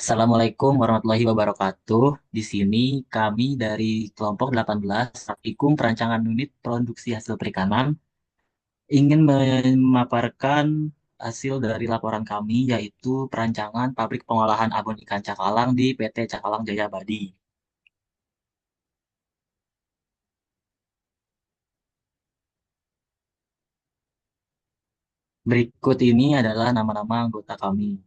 Assalamualaikum warahmatullahi wabarakatuh. Di sini kami dari kelompok 18 Praktikum Perancangan Unit Produksi Hasil Perikanan ingin memaparkan hasil dari laporan kami yaitu perancangan pabrik pengolahan abon ikan cakalang di PT Cakalang Jaya Badi. Berikut ini adalah nama-nama anggota kami.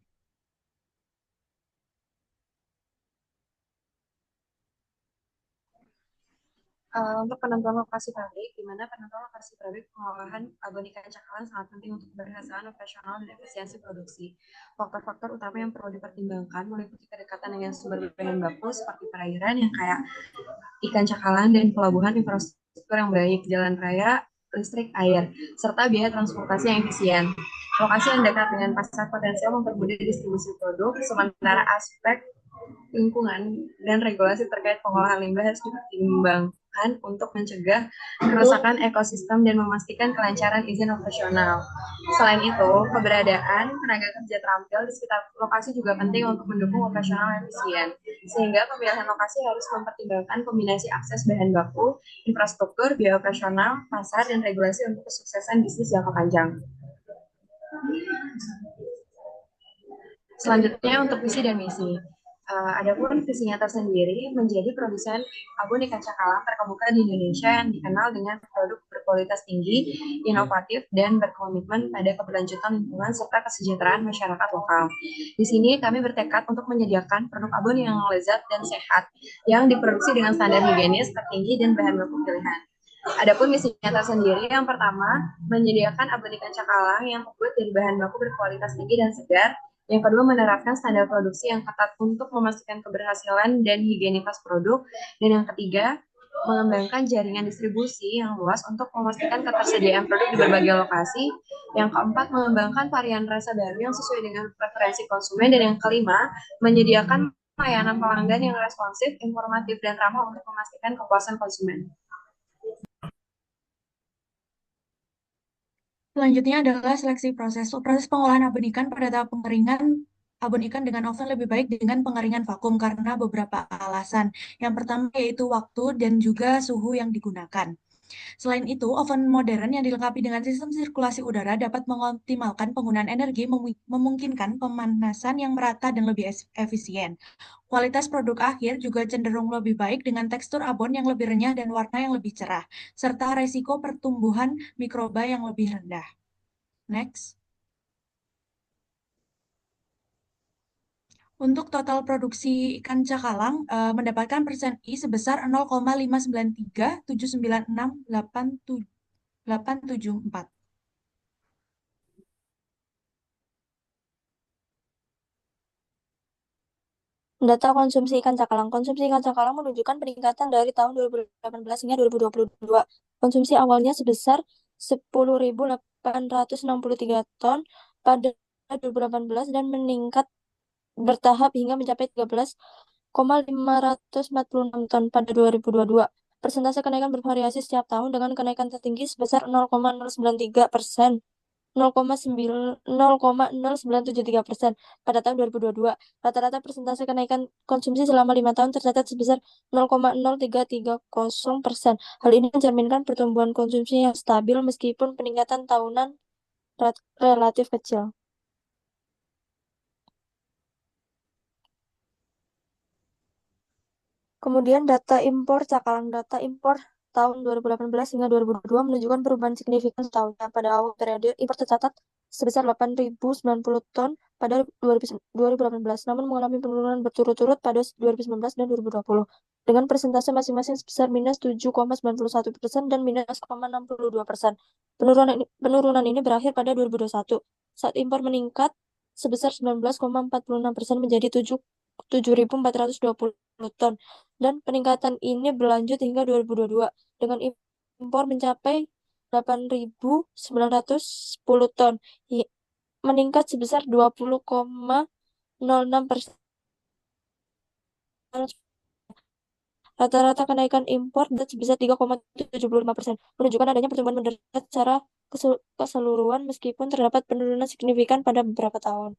Untuk penentuan lokasi pabrik, di mana penentuan lokasi pabrik pengolahan abon ikan cakalang sangat penting untuk keberhasilan operasional dan efisiensi produksi. Faktor-faktor utama yang perlu dipertimbangkan meliputi kedekatan dengan sumber bahan baku seperti perairan yang kayak ikan cakalang dan pelabuhan infrastruktur yang baik, jalan raya, listrik, air, serta biaya transportasi yang efisien. Lokasi yang dekat dengan pasar potensial mempermudah distribusi produk, sementara aspek lingkungan dan regulasi terkait pengolahan limbah harus dipertimbangkan untuk mencegah kerusakan ekosistem dan memastikan kelancaran izin operasional. Selain itu, keberadaan tenaga kerja terampil di sekitar lokasi juga penting untuk mendukung operasional yang efisien. Sehingga pemilihan lokasi harus mempertimbangkan kombinasi akses bahan baku, infrastruktur, biaya operasional, pasar, dan regulasi untuk kesuksesan bisnis jangka panjang. Selanjutnya untuk visi dan misi. Adapun visinya tersendiri menjadi produsen abon ikan cakalang terkemuka di Indonesia yang dikenal dengan produk berkualitas tinggi, inovatif, dan berkomitmen pada keberlanjutan lingkungan serta kesejahteraan masyarakat lokal. Di sini kami bertekad untuk menyediakan produk abon yang lezat dan sehat, yang diproduksi dengan standar higienis tertinggi dan bahan baku pilihan. Adapun misinya tersendiri yang pertama menyediakan abon ikan cakalang yang terbuat dari bahan baku berkualitas tinggi dan segar. Yang kedua menerapkan standar produksi yang ketat untuk memastikan keberhasilan dan higienitas produk. Dan yang ketiga mengembangkan jaringan distribusi yang luas untuk memastikan ketersediaan produk di berbagai lokasi. Yang keempat mengembangkan varian rasa baru yang sesuai dengan preferensi konsumen. Dan yang kelima menyediakan layanan pelanggan yang responsif, informatif, dan ramah untuk memastikan kepuasan konsumen. Selanjutnya adalah seleksi proses. Proses pengolahan abon ikan pada tahap pengeringan abon ikan dengan oven lebih baik dengan pengeringan vakum karena beberapa alasan. Yang pertama yaitu waktu dan juga suhu yang digunakan. Selain itu, oven modern yang dilengkapi dengan sistem sirkulasi udara dapat mengoptimalkan penggunaan energi, memungkinkan pemanasan yang merata dan lebih efisien. Kualitas produk akhir juga cenderung lebih baik dengan tekstur abon yang lebih renyah dan warna yang lebih cerah, serta resiko pertumbuhan mikroba yang lebih rendah. Next. Untuk total produksi ikan cakalang mendapatkan persen I sebesar 0,593796874. Data konsumsi ikan cakalang. Konsumsi ikan cakalang menunjukkan peningkatan dari tahun 2018 hingga 2022. Konsumsi awalnya sebesar 10.863 ton pada 2018 dan meningkat bertahap hingga mencapai 13,546 ton pada 2022. Persentase kenaikan bervariasi setiap tahun dengan kenaikan tertinggi sebesar 0,093%. 0,973% pada tahun 2022. Rata-rata persentase kenaikan konsumsi selama 5 tahun tercatat sebesar 0,0330%. Hal ini mencerminkan pertumbuhan konsumsi yang stabil meskipun peningkatan tahunan relatif kecil. Kemudian data impor cakalang. Data impor tahun 2018 hingga 2022 menunjukkan perubahan signifikan setahunnya. Pada awal periode, impor tercatat sebesar 8.090 ton pada 2018, namun mengalami penurunan berturut-turut pada 2019 dan 2020, dengan persentase masing-masing sebesar minus 7,91% dan minus 0,62%. Penurunan ini berakhir pada 2021, saat impor meningkat sebesar 19,46% menjadi 7.420 ton, dan peningkatan ini berlanjut hingga 2022 dengan impor mencapai 8.910 ton, meningkat sebesar 20,06%. Rata-rata kenaikan impor dan sebesar 3,75%, menunjukkan adanya pertumbuhan moderat secara keseluruhan meskipun terdapat penurunan signifikan pada beberapa tahun.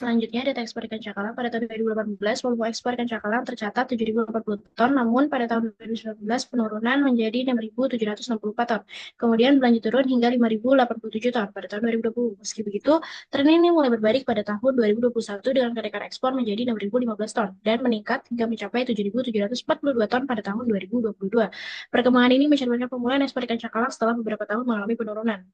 Selanjutnya, data ekspor ikan cakalang pada tahun 2018, volume ekspor ikan cakalang tercatat 7.040 ton, namun pada tahun 2019 penurunan menjadi 6.764 ton. Kemudian berlanjut turun hingga 5.087 ton pada tahun 2020. Meski begitu, tren ini mulai berbalik pada tahun 2021 dengan kenaikan ekspor menjadi 6.015 ton dan meningkat hingga mencapai 7.742 ton pada tahun 2022. Perkembangan ini mencerminkan pemulihan ekspor ikan cakalang setelah beberapa tahun mengalami penurunan.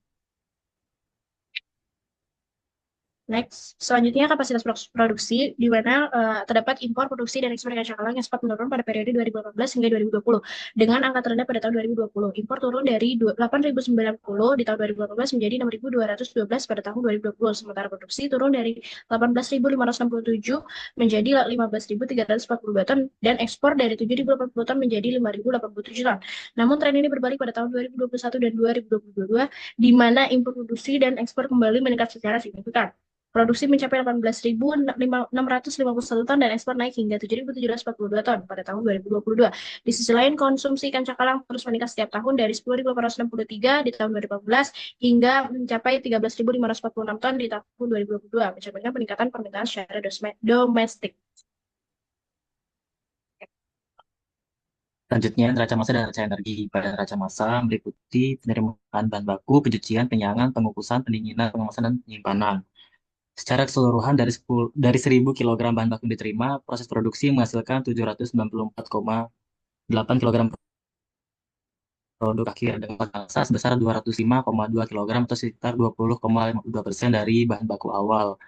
Next, selanjutnya kapasitas produksi, di mana terdapat impor produksi dan ekspor ikan cakalang yang sempat menurun pada periode 2018 hingga 2020. Dengan angka terendah pada tahun 2020, impor turun dari 8.090 di tahun 2018 menjadi 6.212 pada tahun 2020. Sementara produksi turun dari 18.567 menjadi 15.342 ton dan ekspor dari 7.080 ton menjadi 5.087 ton. Namun tren ini berbalik pada tahun 2021 dan 2022, di mana impor produksi dan ekspor kembali meningkat secara signifikan. Produksi mencapai 18.651 ton dan ekspor naik hingga 7.742 ton pada tahun 2022. Di sisi lain, konsumsi ikan cakalang terus meningkat setiap tahun dari 10.863 di tahun 2018 hingga mencapai 13.546 ton di tahun 2022, mencapai peningkatan permintaan secara domestik. Selanjutnya, neraca massa dan neraca energi. Pada neraca massa meliputi penerimaan bahan baku, pencucian, penyangan, pengukusan, pendinginan, pengemasan, dan penyimpanan. Secara keseluruhan dari 1.000 kg bahan baku diterima, proses produksi menghasilkan 794,8 kg produk akhir dengan massa sebesar 205,2 kg atau sekitar 20,52% dari bahan baku awal.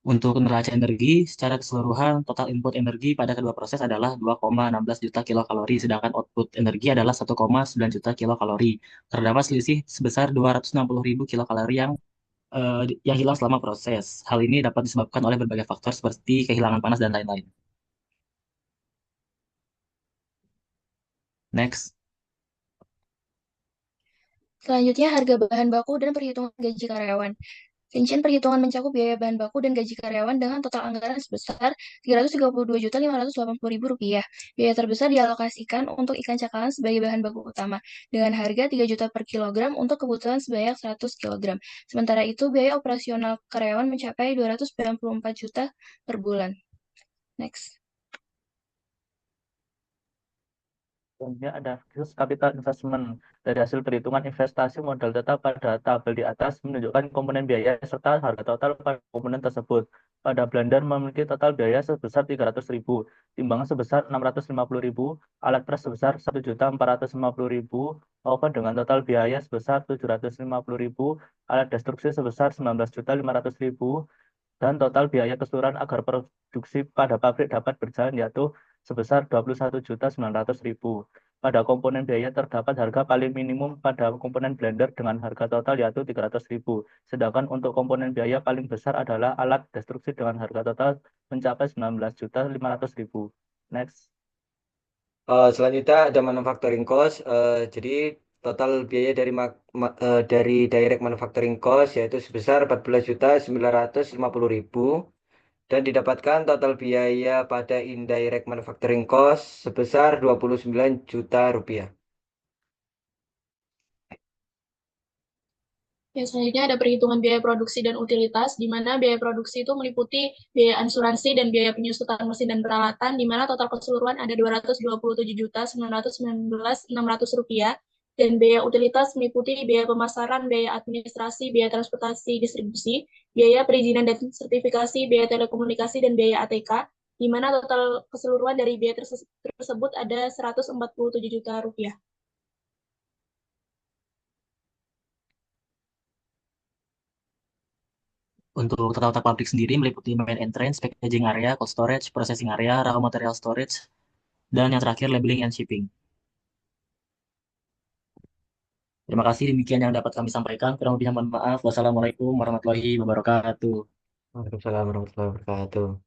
Untuk neraca energi, secara keseluruhan total input energi pada kedua proses adalah 2,16 juta kilokalori, sedangkan output energi adalah 1,9 juta kilokalori. Terdapat selisih sebesar 260.000 kilokalori yang hilang selama proses. Hal ini dapat disebabkan oleh berbagai faktor seperti kehilangan panas dan lain-lain. Next. Selanjutnya, harga bahan baku dan perhitungan gaji karyawan. Rincian perhitungan mencakup biaya bahan baku dan gaji karyawan dengan total anggaran sebesar Rp332.580.000. Biaya terbesar dialokasikan untuk ikan cakalang sebagai bahan baku utama, dengan harga 3 juta per kilogram untuk kebutuhan sebanyak 100 kilogram. Sementara itu, biaya operasional karyawan mencapai 294 juta per bulan. Next. Selanjutnya ada capital investment. Dari hasil perhitungan investasi modal tetap pada tabel di atas menunjukkan komponen biaya serta harga total pada komponen tersebut. Pada blender memiliki total biaya sebesar 300.000, timbangan sebesar 650.000, alat pres sebesar 1.450.000, oven dengan total biaya sebesar 750.000, alat destruksi sebesar 19.500.000, dan total biaya keseluruhan agar produksi pada pabrik dapat berjalan yaitu sebesar 21.900.000. Pada komponen biaya terdapat harga paling minimum pada komponen blender dengan harga total yaitu 300.000. Sedangkan untuk komponen biaya paling besar adalah alat destruksi dengan harga total mencapai 19.500.000. Next. Selanjutnya ada manufacturing cost. Jadi total biaya dari direct manufacturing cost yaitu sebesar 14.950.000 dan didapatkan total biaya pada indirect manufacturing cost sebesar 29 juta rupiah. Yang selanjutnya ada perhitungan biaya produksi dan utilitas, di mana biaya produksi itu meliputi biaya asuransi dan biaya penyusutan mesin dan peralatan, di mana total keseluruhan ada Rp227.919.600, dan biaya utilitas meliputi biaya pemasaran, biaya administrasi, biaya transportasi, distribusi, biaya perizinan dan sertifikasi, biaya telekomunikasi, dan biaya ATK, di mana total keseluruhan dari biaya tersebut ada Rp147 juta. Untuk tata letak pabrik sendiri meliputi main entrance, packaging area, cold storage, processing area, raw material storage, dan yang terakhir labeling and shipping. Terima kasih, demikian yang dapat kami sampaikan. Kurang lebihnya mohon maaf. Wassalamualaikum warahmatullahi wabarakatuh. Waalaikumsalam warahmatullahi wabarakatuh.